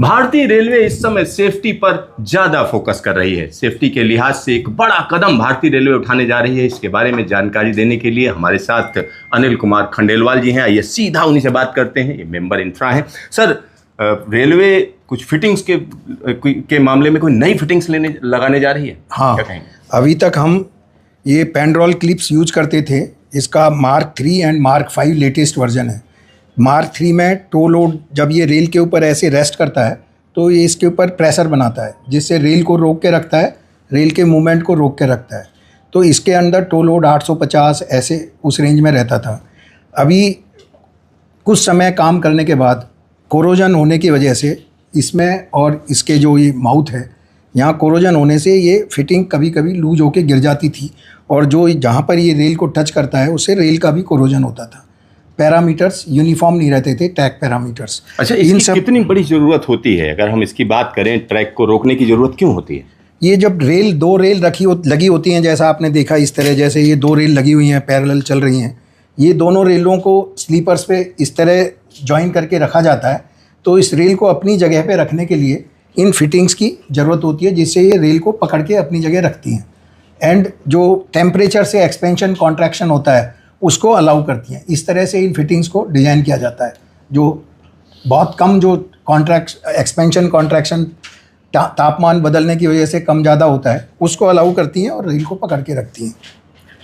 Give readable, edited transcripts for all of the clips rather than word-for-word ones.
भारतीय रेलवे इस समय सेफ्टी पर ज्यादा फोकस कर रही है। सेफ्टी के लिहाज से एक बड़ा कदम भारतीय रेलवे उठाने जा रही है। इसके बारे में जानकारी देने के लिए हमारे साथ अनिल कुमार खंडेलवाल जी हैं। आइए सीधा उन्हीं से बात करते हैं। ये मेंबर इंफ्रा हैं। सर, रेलवे कुछ फिटिंग्स के मामले में कोई नई फिटिंग्स लगाने जा रही है? हाँ, अभी तक हम ये पेंड्रोल क्लिप्स यूज करते थे। इसका mark 3 and mark 5 latest version है। मार्क 3 में टो लोड जब ये रेल के ऊपर ऐसे रेस्ट करता है तो ये इसके ऊपर प्रेशर बनाता है, जिससे रेल को रोक के रखता है, रेल के मूवमेंट को रोक के रखता है। तो इसके अंदर टो लोड 850 ऐसे उस रेंज में रहता था। अभी कुछ समय काम करने के बाद कोरोजन होने की वजह से इसमें और इसके जो ये माउथ है, यहाँ कोरोजन होने से ये फिटिंग कभी कभी लूज होके गिर जाती थी, और जो जहाँ पर ये रेल को टच करता है उससे रेल का भी कोरोजन होता था। पैरामीटर्स यूनिफॉर्म नहीं रहते थे, ट्रैक पैरामीटर्स। अच्छा, इसकी कितनी बड़ी ज़रूरत होती है? अगर हम इसकी बात करें, ट्रैक को रोकने की ज़रूरत क्यों होती है? ये जब दो रेल लगी होती हैं, जैसा आपने देखा इस तरह, जैसे ये 2 रेल लगी हुई हैं, पैरेलल चल रही हैं, ये दोनों रेलों को स्लीपर्स पे इस तरह जॉइन करके रखा जाता है। तो इस रेल को अपनी जगह पे रखने के लिए इन फिटिंग्स की ज़रूरत होती है, जिससे ये रेल को पकड़ के अपनी जगह रखती हैं, एंड जो टेम्परेचर से एक्सपेंशन कॉन्ट्रैक्शन होता है उसको अलाउ करती हैं। इस तरह से इन फिटिंग्स को डिज़ाइन किया जाता है, जो बहुत कम जो एक्सपेंशन कॉन्ट्रैक्शन तापमान बदलने की वजह से कम ज़्यादा होता है, उसको अलाउ करती हैं और रेल को पकड़ के रखती हैं।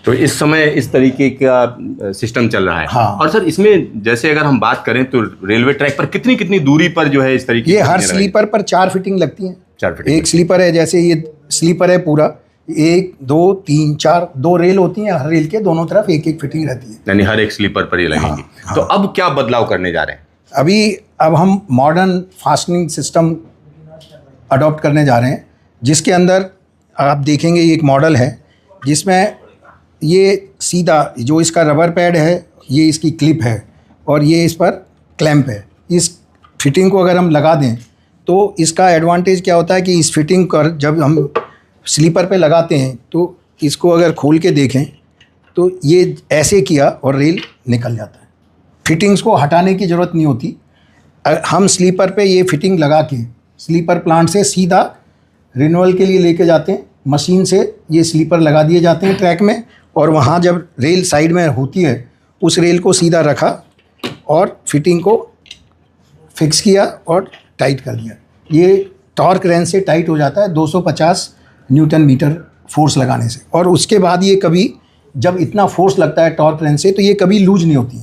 तो इस समय इस तरीके का सिस्टम चल रहा है। हाँ। और सर, इसमें जैसे अगर हम बात करें तो रेलवे ट्रैक पर कितनी कितनी दूरी पर जो है इस तरीके ये हर स्लीपर पर 4 फिटिंग लगती हैं। 4 फिटिंग। एक स्लीपर है, जैसे ये स्लीपर है पूरा, 1 2 3 4 2 रेल होती हैं, हर रेल के दोनों तरफ एक एक फिटिंग रहती है, यानी हर एक स्लीपर पर ये लगेंगी। हाँ। तो अब क्या बदलाव करने जा रहे हैं? अब हम मॉडर्न फास्टनिंग सिस्टम अडॉप्ट करने जा रहे हैं, जिसके अंदर आप देखेंगे एक मॉडल है जिसमें ये सीधा जो इसका रबर पैड है, ये इसकी क्लिप है, और ये इस पर क्लैंप है। इस फिटिंग को अगर हम लगा दें तो इसका एडवांटेज क्या होता है कि इस फिटिंग कर जब हम स्लीपर पे लगाते हैं तो इसको अगर खोल के देखें तो ये ऐसे किया और रेल निकल जाता है। फिटिंग्स को हटाने की ज़रूरत नहीं होती। हम स्लीपर पे ये फिटिंग लगा के स्लीपर प्लांट से सीधा रिन्यूअल के लिए लेके जाते हैं। मशीन से ये स्लीपर लगा दिए जाते हैं ट्रैक में, और वहाँ जब रेल साइड में होती है उस रेल को सीधा रखा और फिटिंग को फिक्स किया और टाइट कर दिया। ये टॉर्क रेंज से टाइट हो जाता है 250 न्यूटन मीटर फोर्स लगाने से, और उसके बाद ये कभी जब इतना फोर्स लगता है टॉर्क रेंज से तो ये कभी लूज नहीं होती।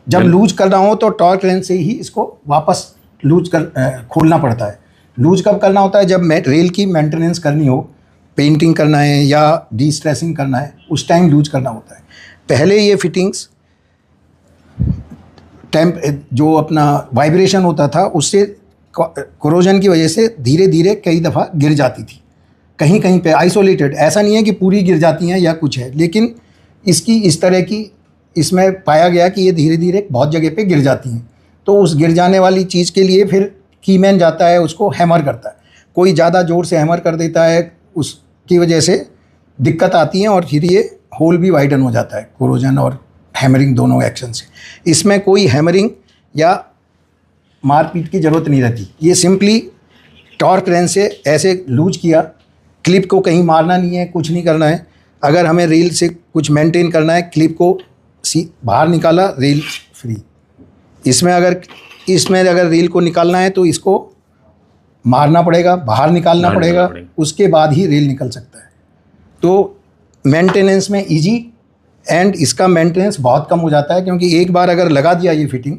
जब लूज करना हो तो टॉर्क रेंज से ही इसको वापस खोलना पड़ता है। लूज कब करना होता है? जब रेल की मेंटेनेंस करनी हो, पेंटिंग करना है या डिस्ट्रेसिंग करना है, उस टाइम लूज करना होता है। पहले ये फिटिंग्स जो अपना वाइब्रेशन होता था उससे कोरोजन की वजह से धीरे धीरे कई दफ़ा गिर जाती थी, कहीं कहीं पे आइसोलेटेड। ऐसा नहीं है कि पूरी गिर जाती हैं या कुछ है, लेकिन इसकी इस तरह की इसमें पाया गया कि ये धीरे धीरे बहुत जगह पे गिर जाती हैं। तो उस गिर जाने वाली चीज़ के लिए फिर कीमैन जाता है, उसको हैमर करता है। कोई ज़्यादा ज़ोर से हैमर कर देता है, उसकी वजह से दिक्कत आती है और फिर ये होल भी वाइडन हो जाता है, कोरोजन और हैमरिंग दोनों एक्शन से। इसमें कोई हैमरिंग या मारपीट की ज़रूरत नहीं रहती। ये सिंपली टॉर्क रेंज से ऐसे लूज किया, क्लिप को कहीं मारना नहीं है, कुछ नहीं करना है। अगर हमें रेल से कुछ मेंटेन करना है, क्लिप को बाहर निकाला, रेल फ्री। इसमें अगर रेल को निकालना है तो इसको मारना पड़ेगा, बाहर निकालना पड़ेगा, उसके बाद ही रेल निकल सकता है। तो मेंटेनेंस में इजी, एंड इसका मेंटेनेंस बहुत कम हो जाता है, क्योंकि एक बार अगर लगा दिया ये फिटिंग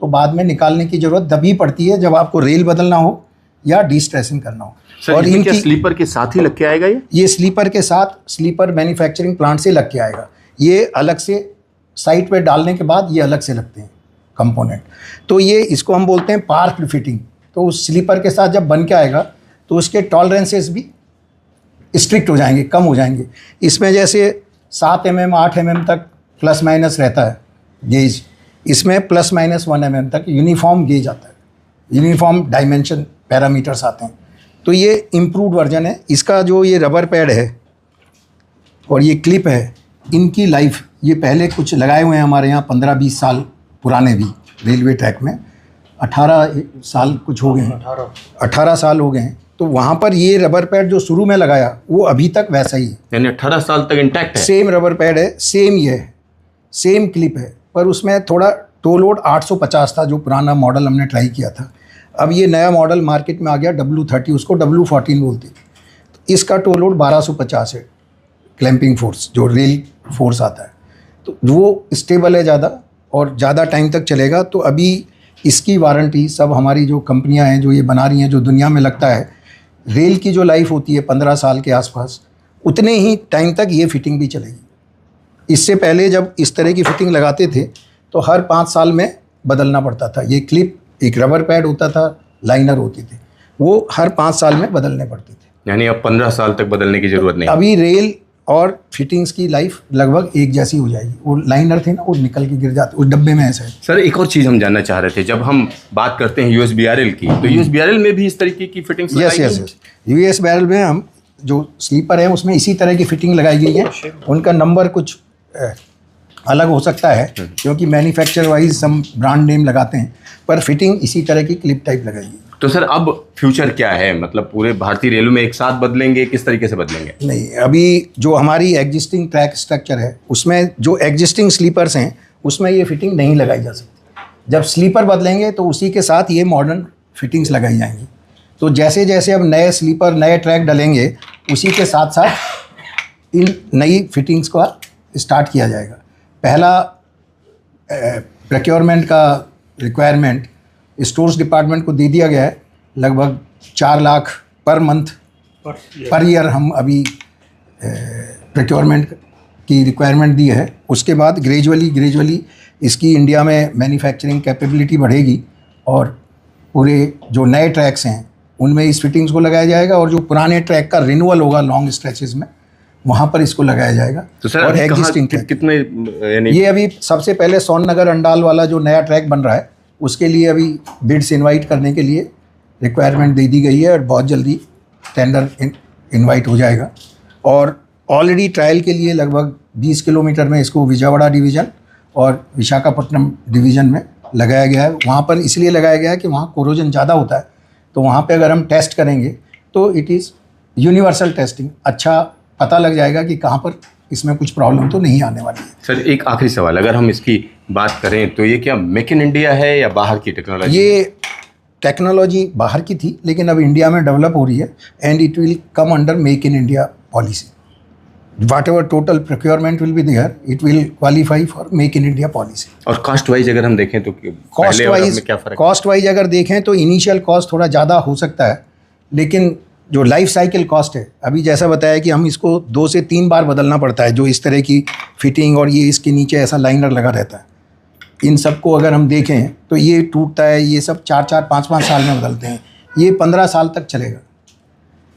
तो बाद में निकालने की ज़रूरत तभी पड़ती है जब आपको रेल बदलना हो या डिस्ट्रेसिंग करना हो। और इनकी स्लीपर के साथ ही लग के आएगा? ये स्लीपर के साथ स्लीपर मैन्युफैक्चरिंग प्लांट से लग के आएगा। ये अलग से साइट पे डालने के बाद ये अलग से लगते हैं कंपोनेंट। तो ये इसको हम बोलते हैं पार्क्ड फिटिंग। तो उस स्लीपर के साथ जब बन के आएगा तो उसके टॉलरेंसेस भी स्ट्रिक्ट हो जाएंगे, कम हो जाएंगे। इसमें जैसे 7 mm 8 mm तक प्लस माइनस रहता है गेज, इसमें प्लस माइनस 1 mm तक यूनिफॉर्म गेज आता है, यूनिफॉर्म डायमेंशन पैरामीटर्स आते हैं। तो ये इम्प्रूव्ड वर्जन है। इसका जो ये रबर पैड है और ये क्लिप है, इनकी लाइफ, ये पहले कुछ लगाए हुए हैं हमारे यहाँ 15-20 साल पुराने भी रेलवे ट्रैक में। 18 साल कुछ हो गए हैं, 18 साल हो गए हैं। तो वहाँ पर ये रबर पैड जो शुरू में लगाया वो अभी तक वैसा ही है, यानी 18 साल तक इंटैक्ट है। सेम रबर पैड है, सेम ये है, सेम क्लिप है, पर उसमें थोड़ा टो लोड 850 था जो पुराना मॉडल हमने ट्राई किया था। अब ये नया मॉडल मार्केट में आ गया W30, उसको W14 बोलते हैं। तो इसका टो लोड 1250 है, क्लैंपिंग फोर्स जो रेल फोर्स आता है, तो वो स्टेबल है ज़्यादा और ज़्यादा टाइम तक चलेगा। तो अभी इसकी वारंटी सब हमारी जो कंपनियां हैं जो ये बना रही हैं, जो दुनिया में लगता है रेल की जो लाइफ होती है 15 साल के आसपास, उतने ही टाइम तक ये फिटिंग भी चलेगी। इससे पहले जब इस तरह की फिटिंग लगाते थे तो हर 5 साल में बदलना पड़ता था। ये क्लिप, एक रबर पैड होता था, लाइनर होते थे, वो हर 5 साल में बदलने पड़ते थे। यानी अब 15 साल तक बदलने की जरूरत नहीं। अभी रेल और फिटिंग्स की लाइफ लगभग एक जैसी हो जाएगी। वो लाइनर थे ना, वो निकल के गिर जाते उस डब्बे में ऐसा है। सर एक और चीज़ हम जानना चाह रहे थे, जब हम बात करते हैं USBRL की, तो USBRL में भी इस तरीके की fittings yes yes yes, USBRL में हम जो स्लीपर है उसमें इसी तरह की फिटिंग लगाई गई है। उनका नंबर कुछ अलग हो सकता है क्योंकि मैन्युफैक्चर वाइज हम ब्रांड नेम लगाते हैं, पर फिटिंग इसी तरह की क्लिप टाइप लगाई है। तो सर अब फ्यूचर क्या है, मतलब पूरे भारतीय रेलवे में एक साथ बदलेंगे, किस तरीके से बदलेंगे? नहीं, अभी जो हमारी एग्जिस्टिंग ट्रैक स्ट्रक्चर है उसमें जो एग्जिस्टिंग स्लीपर्स हैं उसमें ये फिटिंग नहीं लगाई जा सकती। जब स्लीपर बदलेंगे तो उसी के साथ ये मॉडर्न फिटिंग्स लगाई जाएंगी। तो जैसे जैसे अब नए स्लीपर, नए ट्रैक डलेंगे, उसी के साथ साथ इन नई फिटिंग्स का स्टार्ट किया जाएगा। पहला प्रोक्योरमेंट का रिक्वायरमेंट स्टोर्स डिपार्टमेंट को दे दिया गया है, लगभग 4 lakh per month per year हम अभी प्रोक्योरमेंट की रिक्वायरमेंट दी है। उसके बाद ग्रेजुअली इसकी इंडिया में मैन्युफैक्चरिंग कैपेबिलिटी बढ़ेगी और पूरे जो नए ट्रैक्स हैं उनमें इस फिटिंग्स को लगाया जाएगा और जो पुराने ट्रैक का रिन्यूअल होगा लॉन्ग स्ट्रेचेस में, वहाँ पर इसको लगाया जाएगा। तो सर और एग्जिस्टिंग कितने, यानी ये अभी सबसे पहले सोननगर अंडाल वाला जो नया ट्रैक बन रहा है उसके लिए अभी बिड्स इनवाइट करने के लिए रिक्वायरमेंट दे दी गई है और बहुत जल्दी टेंडर इनवाइट हो जाएगा। और ऑलरेडी ट्रायल के लिए लगभग 20 किलोमीटर में इसको विजयवाड़ा डिवीज़न और विशाखापट्टनम डिवीज़न में लगाया गया है। वहाँ पर इसलिए लगाया गया है कि वहाँ कोरोजन ज़्यादा होता है, तो वहाँ पे अगर हम टेस्ट करेंगे तो इट इज़ यूनिवर्सल टेस्टिंग, अच्छा पता लग जाएगा कि कहाँ पर इसमें कुछ प्रॉब्लम तो नहीं आने वाली है। सर एक आखिरी सवाल, अगर हम इसकी बात करें तो ये क्या मेक इन इंडिया है या बाहर की टेक्नोलॉजी? ये टेक्नोलॉजी बाहर की थी लेकिन अब इंडिया में डेवलप हो रही है and it will come under make in India policy. Whatever total procurement will be there, it will qualify for make in India policy. और कॉस्ट वाइज अगर हम देखें तो कॉस्ट वाइज अगर देखें तो इनिशियल कॉस्ट थोड़ा ज़्यादा हो सकता है, लेकिन जो लाइफ साइकिल कॉस्ट है, अभी जैसा बताया कि हम इसको 2 से 3 बार बदलना पड़ता है, जो इस तरह की फिटिंग और ये इसके नीचे ऐसा लाइनर लगा रहता है, इन सब को अगर हम देखें तो ये टूटता है, ये सब 4-4, 5-5 साल में बदलते हैं, ये 15 साल तक चलेगा।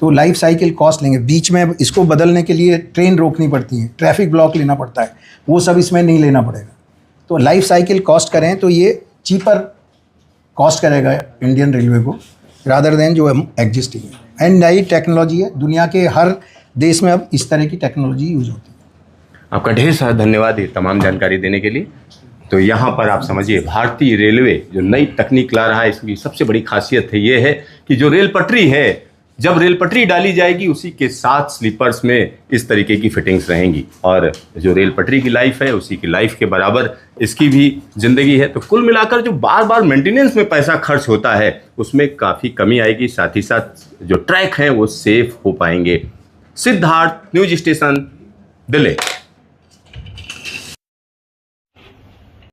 तो लाइफ साइकिल कॉस्ट लेंगे, बीच में इसको बदलने के लिए ट्रेन रोकनी पड़ती है, ट्रैफिक ब्लॉक लेना पड़ता है, वो सब इसमें नहीं लेना पड़ेगा। तो लाइफ साइकिल कॉस्ट करें तो ये चीपर कॉस्ट करेगा इंडियन रेलवे को रादर देन जो हम एग्जिस्टिंग है। एंड नई टेक्नोलॉजी है, दुनिया के हर देश में अब इस तरह की टेक्नोलॉजी यूज होती है। आपका ढेर सारा धन्यवाद ये तमाम जानकारी देने के लिए। तो यहाँ पर आप समझिए भारतीय रेलवे जो नई तकनीक ला रहा है, इसकी सबसे बड़ी खासियत है ये है कि जो रेल पटरी है, जब रेल पटरी डाली जाएगी उसी के साथ स्लीपर्स में इस तरीके की फिटिंग्स रहेंगी और जो रेल पटरी की लाइफ है उसी की लाइफ के बराबर इसकी भी ज़िंदगी है। तो कुल मिलाकर जो बार बार मेंटेनेंस में पैसा खर्च होता है उसमें काफ़ी कमी आएगी, साथ ही साथ जो ट्रैक हैं वो सेफ हो पाएंगे। Siddharth, news station, Delhi.